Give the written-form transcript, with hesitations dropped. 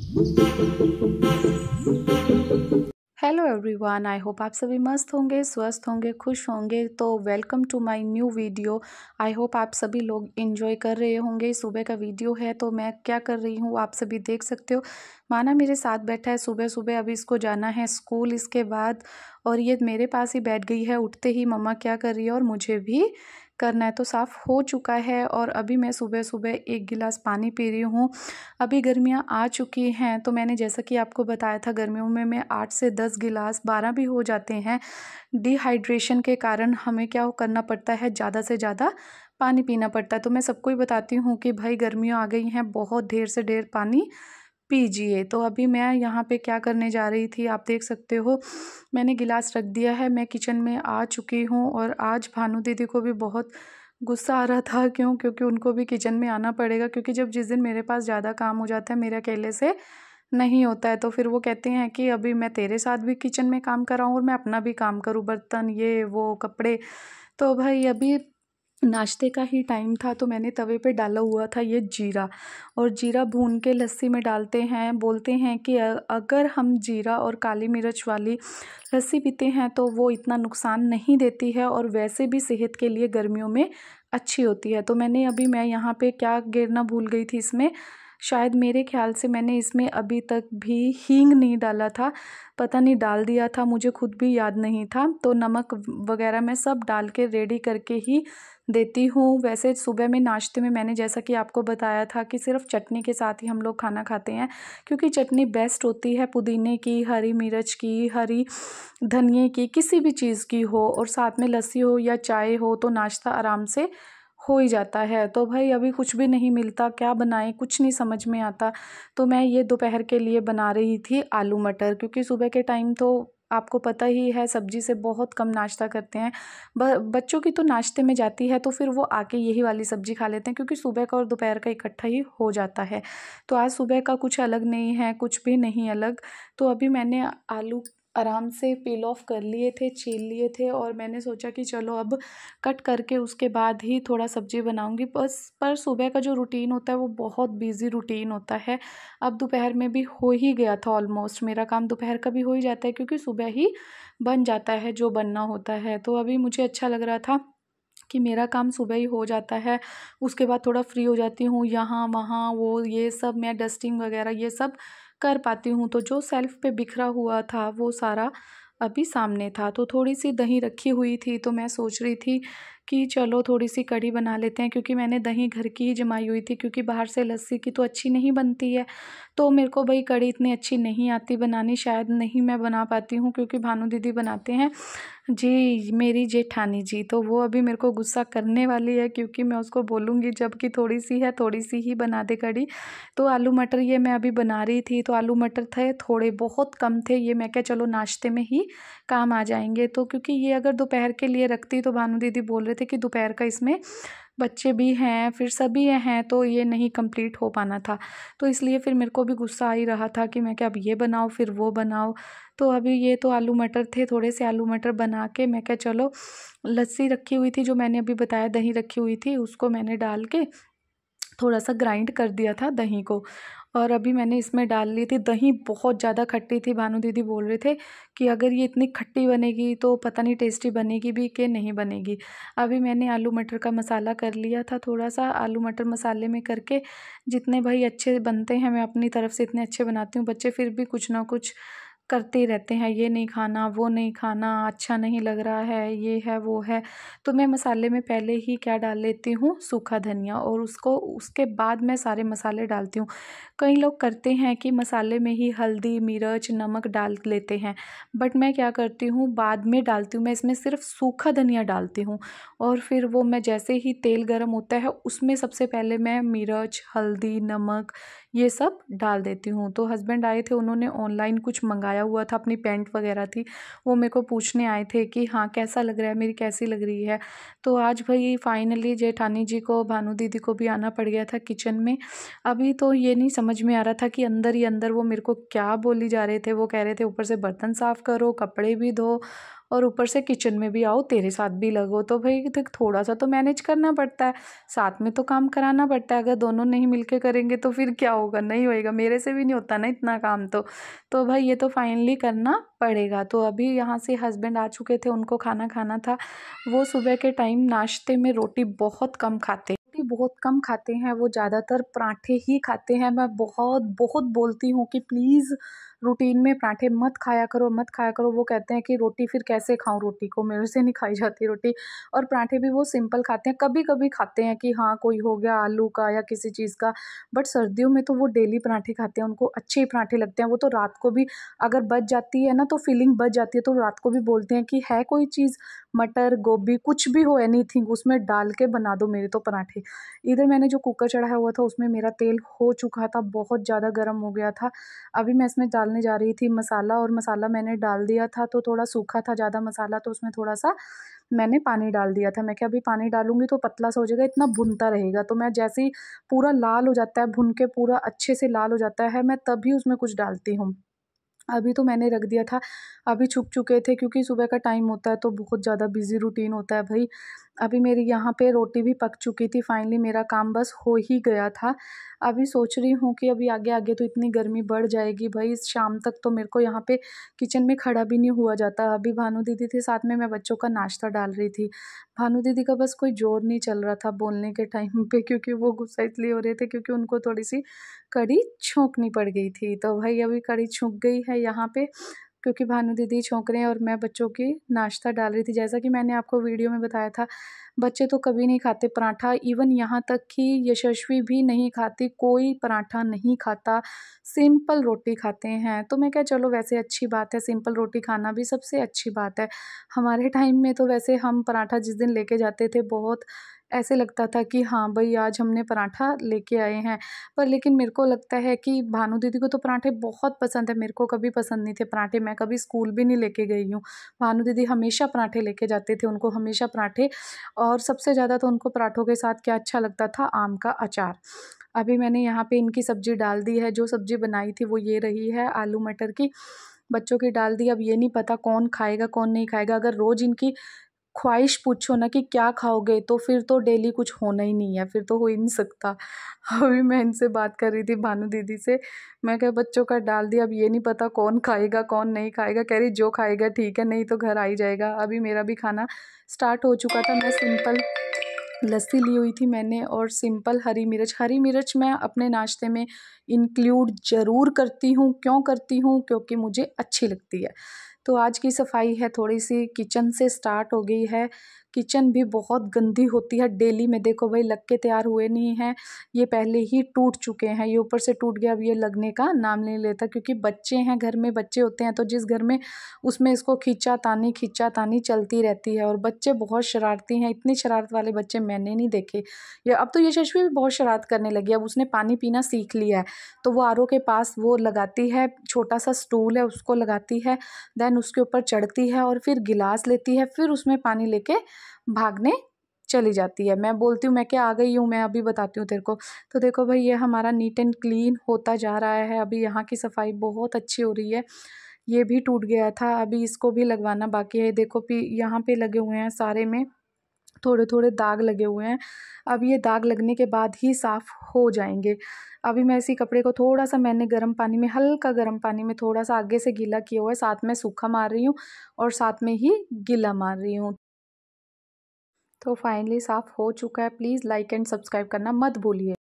Hello everyone, आई hope आप सभी मस्त होंगे, स्वस्थ होंगे, खुश होंगे। तो welcome to my new video. I hope आप सभी लोग एंजॉय कर रहे होंगे। सुबह का वीडियो है तो मैं क्या कर रही हूँ आप सभी देख सकते हो। माना मेरे साथ बैठा है सुबह सुबह, अभी इसको जाना है स्कूल इसके बाद, और ये मेरे पास ही बैठ गई है। उठते ही मम्मा क्या कर रही है और मुझे भी करना है। तो साफ़ हो चुका है और अभी मैं सुबह सुबह एक गिलास पानी पी रही हूँ। अभी गर्मियाँ आ चुकी हैं तो मैंने जैसा कि आपको बताया था, गर्मियों में मैं 8 से 10 गिलास 12 भी हो जाते हैं। डिहाइड्रेशन के कारण हमें क्या करना पड़ता है, ज़्यादा से ज़्यादा पानी पीना पड़ता है। तो मैं सबको ही बताती हूँ कि भाई गर्मियाँ आ गई हैं, बहुत ढेर से ढेर पानी पीजिए। तो अभी मैं यहाँ पे क्या करने जा रही थी आप देख सकते हो, मैंने गिलास रख दिया है, मैं किचन में आ चुकी हूँ। और आज भानु दीदी को भी बहुत गुस्सा आ रहा था। क्योंकि उनको भी किचन में आना पड़ेगा, क्योंकि जब जिस दिन मेरे पास ज़्यादा काम हो जाता है, मेरे अकेले से नहीं होता है, तो फिर वो कहते हैं कि अभी मैं तेरे साथ भी किचन में काम कर रहा हूँ और मैं अपना भी काम करूँ, बर्तन ये वो कपड़े। तो भाई अभी नाश्ते का ही टाइम था तो मैंने तवे पे डाला हुआ था ये जीरा, और जीरा भून के लस्सी में डालते हैं। बोलते हैं कि अगर हम जीरा और काली मिर्च वाली लस्सी पीते हैं तो वो इतना नुकसान नहीं देती है, और वैसे भी सेहत के लिए गर्मियों में अच्छी होती है। तो मैं यहाँ पे क्या गिरना भूल गई थी इसमें, शायद मेरे ख्याल से मैंने इसमें अभी तक भी हींग नहीं डाला था, पता नहीं डाल दिया था, मुझे खुद भी याद नहीं था। तो नमक वगैरह मैं सब डाल के रेडी करके ही देती हूँ। वैसे सुबह में नाश्ते में मैंने जैसा कि आपको बताया था कि सिर्फ चटनी के साथ ही हम लोग खाना खाते हैं, क्योंकि चटनी बेस्ट होती है, पुदीने की, हरी मिर्च की, हरी धनिए की, किसी भी चीज़ की हो, और साथ में लस्सी हो या चाय हो तो नाश्ता आराम से हो ही जाता है। तो भाई अभी कुछ भी नहीं मिलता, क्या बनाएं कुछ नहीं समझ में आता। तो मैं ये दोपहर के लिए बना रही थी आलू मटर, क्योंकि सुबह के टाइम तो आपको पता ही है सब्जी से बहुत कम नाश्ता करते हैं। बच्चों की तो नाश्ते में जाती है तो फिर वो आके यही वाली सब्जी खा लेते हैं, क्योंकि सुबह का और दोपहर का इकट्ठा ही हो जाता है। तो आज सुबह का कुछ अलग नहीं है, कुछ भी नहीं अलग। तो अभी मैंने आलू आराम से पील ऑफ कर लिए थे, छील लिए थे, और मैंने सोचा कि चलो अब कट करके उसके बाद ही थोड़ा सब्जी बनाऊंगी। बस पर सुबह का जो रूटीन होता है वो बहुत बिजी रूटीन होता है। अब दोपहर में भी हो ही गया था, ऑलमोस्ट मेरा काम दोपहर का भी हो ही जाता है, क्योंकि सुबह ही बन जाता है जो बनना होता है। तो अभी मुझे अच्छा लग रहा था कि मेरा काम सुबह ही हो जाता है, उसके बाद थोड़ा फ्री हो जाती हूँ, यहाँ वहाँ वो ये सब मैं डस्टिंग वगैरह ये सब कर पाती हूँ। तो जो सेल्फ पे बिखरा हुआ था वो सारा अभी सामने था। तो थोड़ी सी दही रखी हुई थी तो मैं सोच रही थी कि चलो थोड़ी सी कढ़ी बना लेते हैं, क्योंकि मैंने दही घर की ही जमाई हुई थी, क्योंकि बाहर से लस्सी की तो अच्छी नहीं बनती है। तो मेरे को भाई कढ़ी इतनी अच्छी नहीं आती बनानी, शायद नहीं मैं बना पाती हूँ, क्योंकि भानु दीदी बनाते हैं जी, मेरी जेठानी जी। तो वो अभी मेरे को गुस्सा करने वाली है, क्योंकि मैं उसको बोलूँगी जबकि थोड़ी सी है, थोड़ी सी ही बना दे कढ़ी। तो आलू मटर ये मैं अभी बना रही थी, तो आलू मटर थे थोड़े बहुत कम थे, ये मैं क्या चलो नाश्ते में ही काम आ जाएंगे। तो क्योंकि ये अगर दोपहर के लिए रखती तो भानु दीदी बोल रहे थे कि दोपहर का इसमें बच्चे भी हैं, फिर सभी हैं, तो ये नहीं कंप्लीट हो पाना था। तो इसलिए फिर मेरे को भी गुस्सा आ ही रहा था कि मैं क्या अब ये बनाओ फिर वो बनाओ। तो अभी ये तो आलू मटर थे, थोड़े से आलू मटर बना के मैं क्या चलो लस्सी रखी हुई थी जो मैंने अभी बताया, दही रखी हुई थी, उसको मैंने डाल के थोड़ा सा ग्राइंड कर दिया था दही को, और अभी मैंने इसमें डाल ली थी। दही बहुत ज़्यादा खट्टी थी, भानु दीदी बोल रहे थे कि अगर ये इतनी खट्टी बनेगी तो पता नहीं टेस्टी बनेगी भी कि नहीं बनेगी। अभी मैंने आलू मटर का मसाला कर लिया था, थोड़ा सा आलू मटर मसाले में करके जितने भाई अच्छे बनते हैं मैं अपनी तरफ से इतने अच्छे बनाती हूँ। बच्चे फिर भी कुछ ना कुछ करते ही रहते हैं, ये नहीं खाना वो नहीं खाना, अच्छा नहीं लग रहा है, ये है वो है। तो मैं मसाले में पहले ही क्या डाल लेती हूँ, सूखा धनिया, और उसके बाद मैं सारे मसाले डालती हूँ। कई लोग करते हैं कि मसाले में ही हल्दी मिर्च नमक डाल लेते हैं, बट मैं क्या करती हूँ बाद में डालती हूँ, मैं इसमें सिर्फ सूखा धनिया डालती हूँ। और फिर वो मैं जैसे ही तेल गर्म होता है उसमें सबसे पहले मैं मिर्च हल्दी नमक ये सब डाल देती हूँ। तो हस्बैंड आए थे, उन्होंने ऑनलाइन कुछ मंगाया हुआ था, अपनी पैंट वगैरह थी, वो मेरे को पूछने आए थे कि हाँ कैसा लग रहा है, मेरी कैसी लग रही है। तो आज भाई फाइनली जेठानी जी को भानु दीदी को भी आना पड़ गया था किचन में। अभी तो ये नहीं समझ में आ रहा था कि अंदर ही अंदर वो मेरे को क्या बोली जा रहे थे। वो कह रहे थे ऊपर से बर्तन साफ़ करो, कपड़े भी धो, और ऊपर से किचन में भी आओ, तेरे साथ भी लगो। तो भाई देख थोड़ा सा तो मैनेज करना पड़ता है, साथ में तो काम कराना पड़ता है। अगर दोनों नहीं मिलके करेंगे तो फिर क्या होगा, नहीं होएगा, मेरे से भी नहीं होता ना इतना काम। तो भाई ये तो फाइनली करना पड़ेगा। तो अभी यहाँ से हस्बैंड आ चुके थे, उनको खाना खाना था। वो सुबह के टाइम नाश्ते में रोटी बहुत कम खाते, रोटी बहुत कम खाते हैं, वो ज़्यादातर पराठे ही खाते हैं। मैं बहुत बहुत बोलती हूँ कि प्लीज़ रूटीन में पराठे मत खाया करो, मत खाया करो। वो कहते हैं कि रोटी फिर कैसे खाऊं, रोटी को मेरे से नहीं खाई जाती रोटी। और पराठे भी वो सिंपल खाते हैं, कभी कभी खाते हैं कि हाँ कोई हो गया आलू का या किसी चीज़ का। बट सर्दियों में तो वो डेली पराठे खाते हैं, उनको अच्छे पराठे लगते हैं। वो तो रात को भी अगर बच जाती है ना, तो फीलिंग बच जाती है, तो रात को भी बोलते हैं कि है कोई चीज़, मटर गोभी कुछ भी हो, एनीथिंग उसमें डाल के बना दो मेरे तो पराठे। इधर मैंने जो कुकर चढ़ाया हुआ था उसमें मेरा तेल हो चुका था, बहुत ज़्यादा गर्म हो गया था। अभी मैं इसमें डालने जा रही थी मसाला, और मसाला मैंने डाल दिया था तो थोड़ा सूखा था ज़्यादा मसाला, तो उसमें थोड़ा सा मैंने पानी डाल दिया था। मैं क्या अभी पानी डालूंगी तो पतला सा हो जाएगा, इतना भुनता रहेगा। तो मैं जैसे ही पूरा लाल हो जाता है, भुन के पूरा अच्छे से लाल हो जाता है, मैं तभी उसमें कुछ डालती हूँ। अभी तो मैंने रख दिया था, अभी छुप चुके थे क्योंकि सुबह का टाइम होता है तो बहुत ज़्यादा बिजी रूटीन होता है भाई। अभी मेरी यहाँ पे रोटी भी पक चुकी थी, फाइनली मेरा काम बस हो ही गया था। अभी सोच रही हूँ कि अभी आगे आगे तो इतनी गर्मी बढ़ जाएगी भाई, शाम तक तो मेरे को यहाँ पे किचन में खड़ा भी नहीं हुआ जाता। अभी भानु दीदी थी साथ में, मैं बच्चों का नाश्ता डाल रही थी। भानु दीदी का बस कोई जोर नहीं चल रहा था बोलने के टाइम पे, क्योंकि वो गुस्सा इसलिए हो रहे थे क्योंकि उनको थोड़ी सी कड़ी छोंकनी पड़ गई थी। तो भाई अभी कड़ी छौंक गई है यहाँ पे, क्योंकि भानु दीदी छौंक रहे हैं और मैं बच्चों की नाश्ता डाल रही थी। जैसा कि मैंने आपको वीडियो में बताया था, बच्चे तो कभी नहीं खाते पराठा, इवन यहाँ तक कि यशस्वी भी नहीं खाती, कोई पराठा नहीं खाता, सिंपल रोटी खाते हैं। तो मैं क्या चलो वैसे अच्छी बात है, सिंपल रोटी खाना भी सबसे अच्छी बात है। हमारे टाइम में तो वैसे हम पराठा जिस दिन लेके जाते थे, बहुत ऐसे लगता था कि हाँ भाई आज हमने पराठा लेके आए हैं। पर लेकिन मेरे को लगता है कि भानु दीदी को तो पराठे बहुत पसंद है, मेरे को कभी पसंद नहीं थे पराठे, मैं कभी स्कूल भी नहीं लेके गई हूँ। भानु दीदी हमेशा पराठे लेके जाते थे, उनको हमेशा पराठे। और सबसे ज़्यादा तो उनको पराठों के साथ क्या अच्छा लगता था, आम का अचार। अभी मैंने यहाँ पे इनकी सब्जी डाल दी है, जो सब्जी बनाई थी वो ये रही है आलू मटर की, बच्चों की डाल दी। अब ये नहीं पता कौन खाएगा कौन नहीं खाएगा। अगर रोज़ इनकी ख्वाहिश पूछो ना कि क्या खाओगे, तो फिर तो डेली कुछ होना ही नहीं है, फिर तो हो ही नहीं सकता। अभी मैं इनसे बात कर रही थी भानु दीदी से, मैं क्या बच्चों का डाल दिया, अब ये नहीं पता कौन खाएगा कौन नहीं खाएगा। कह रही जो खाएगा ठीक है, नहीं तो घर आ ही जाएगा। अभी मेरा भी खाना स्टार्ट हो चुका था, मैं सिंपल लस्सी ली हुई थी मैंने, और सिंपल हरी मिर्च मैं अपने नाश्ते में इंक्लूड ज़रूर करती हूँ। क्यों करती हूँ? क्योंकि मुझे अच्छी लगती है। तो आज की सफाई है थोड़ी सी किचन से स्टार्ट हो गई है। किचन भी बहुत गंदी होती है डेली में, देखो भाई लग के तैयार हुए नहीं हैं, ये पहले ही टूट चुके हैं, ये ऊपर से टूट गया, अब ये लगने का नाम नहीं लेता। क्योंकि बच्चे हैं घर में, बच्चे होते हैं तो जिस घर में उसमें इसको खींचा तानी चलती रहती है। और बच्चे बहुत शरारती हैं, इतनी शरारत वाले बच्चे मैंने नहीं देखे। या अब तो यशस्वी भी बहुत शरारत करने लगी, अब उसने पानी पीना सीख लिया है। तो वो आरओ के पास वो लगाती है, छोटा सा स्टूल है उसको लगाती है, देन उसके ऊपर चढ़ती है और फिर गिलास लेती है, फिर उसमें पानी लेके भागने चली जाती है। मैं बोलती हूँ मैं क्या आ गई हूँ, मैं अभी बताती हूँ तेरे को। तो देखो भाई ये हमारा नीट एंड क्लीन होता जा रहा है, अभी यहाँ की सफाई बहुत अच्छी हो रही है। ये भी टूट गया था, अभी इसको भी लगवाना बाकी है। देखो यहाँ पे लगे हुए हैं सारे में थोड़े थोड़े दाग लगे हुए हैं, अब ये दाग लगने के बाद ही साफ़ हो जाएंगे। अभी मैं इसी कपड़े को थोड़ा सा मैंने गर्म पानी में, हल्का गर्म पानी में थोड़ा सा आगे से गीला किया हुआ है, साथ में सूखा मार रही हूँ और साथ में ही गीला मार रही हूँ। तो फाइनली साफ़ हो चुका है। प्लीज़ लाइक एंड सब्सक्राइब करना मत भूलिए।